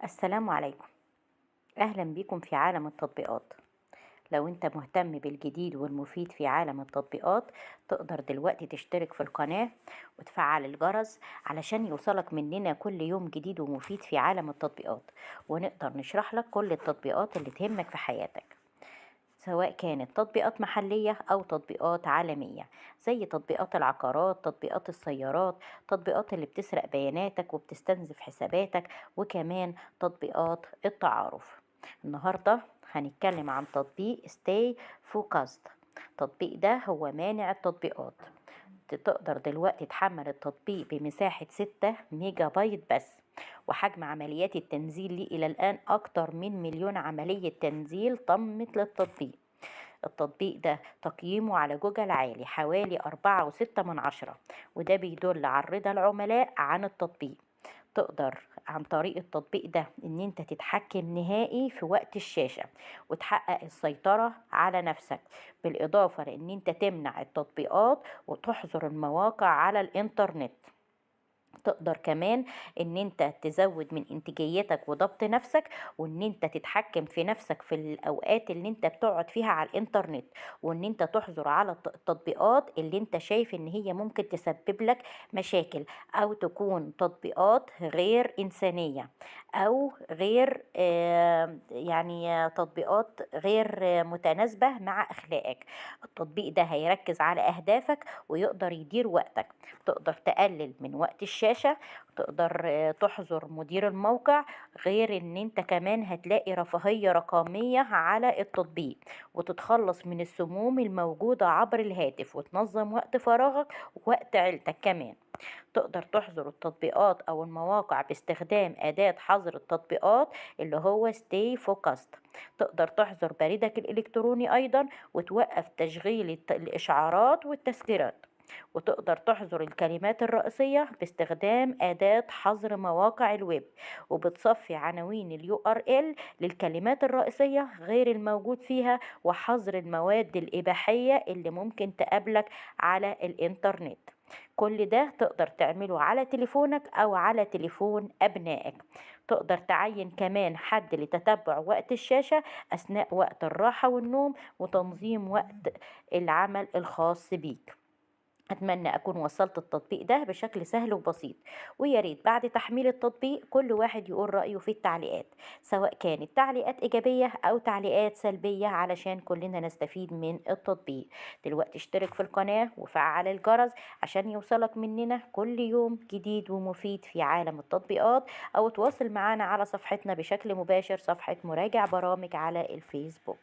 السلام عليكم. أهلا بيكم في عالم التطبيقات. لو أنت مهتم بالجديد والمفيد في عالم التطبيقات، تقدر دلوقتي تشترك في القناة وتفعل الجرس علشان يوصلك مننا كل يوم جديد ومفيد في عالم التطبيقات، ونقدر نشرح لك كل التطبيقات اللي تهمك في حياتك، سواء كانت تطبيقات محلية أو تطبيقات عالمية، زي تطبيقات العقارات، تطبيقات السيارات، تطبيقات اللي بتسرق بياناتك وبتستنزف حساباتك، وكمان تطبيقات التعارف. النهاردة هنتكلم عن تطبيق Stay Focused. التطبيق ده هو مانع التطبيقات. تقدر دلوقتي تحمل التطبيق بمساحة 6 ميجا بايت بس، وحجم عمليات التنزيل ليه إلى الآن أكتر من مليون عملية تنزيل تمت للتطبيق. التطبيق ده تقييمه على جوجل عالي حوالي 4.6، وده بيدل على رضا العملاء عن التطبيق. تقدر عن طريق التطبيق ده ان انت تتحكم نهائي في وقت الشاشة وتحقق السيطرة على نفسك، بالاضافة لان انت تمنع التطبيقات وتحظر المواقع على الانترنت. تقدر كمان ان انت تزود من انتاجيتك وضبط نفسك، وان انت تتحكم في نفسك في الاوقات اللي انت بتقعد فيها على الانترنت، وان انت تحظر على التطبيقات اللي انت شايف ان هي ممكن تسبب لك مشاكل، او تكون تطبيقات غير انسانية، او غير تطبيقات غير متناسبة مع اخلاقك. التطبيق ده هيركز على اهدافك ويقدر يدير وقتك. تقدر تقلل من وقت الشاشة، تقدر تحظر مدير الموقع، غير ان انت كمان هتلاقي رفاهية رقمية على التطبيق، وتتخلص من السموم الموجودة عبر الهاتف، وتنظم وقت فراغك ووقت عيلتك كمان. تقدر تحظر التطبيقات أو المواقع باستخدام أداة حظر التطبيقات اللي هو Stay Focused. تقدر تحظر بريدك الإلكتروني أيضا، وتوقف تشغيل الإشعارات والتذكيرات. وتقدر تحظر الكلمات الرئيسية باستخدام أداة حظر مواقع الويب، وبتصفي عناوين URL للكلمات الرئيسية غير الموجود فيها، وحظر المواد الإباحية اللي ممكن تقابلك على الإنترنت. كل ده تقدر تعمله على تليفونك أو على تليفون أبنائك. تقدر تعين كمان حد لتتبع وقت الشاشة أثناء وقت الراحة والنوم، وتنظيم وقت العمل الخاص بيك. أتمنى أكون وصلت التطبيق ده بشكل سهل وبسيط، ويا ريت بعد تحميل التطبيق كل واحد يقول رأيه في التعليقات، سواء كانت تعليقات إيجابية أو تعليقات سلبية، علشان كلنا نستفيد من التطبيق. دلوقتي اشترك في القناة وفعل الجرس عشان يوصلك مننا كل يوم جديد ومفيد في عالم التطبيقات، أو تواصل معنا على صفحتنا بشكل مباشر، صفحة مراجع برامج على الفيسبوك.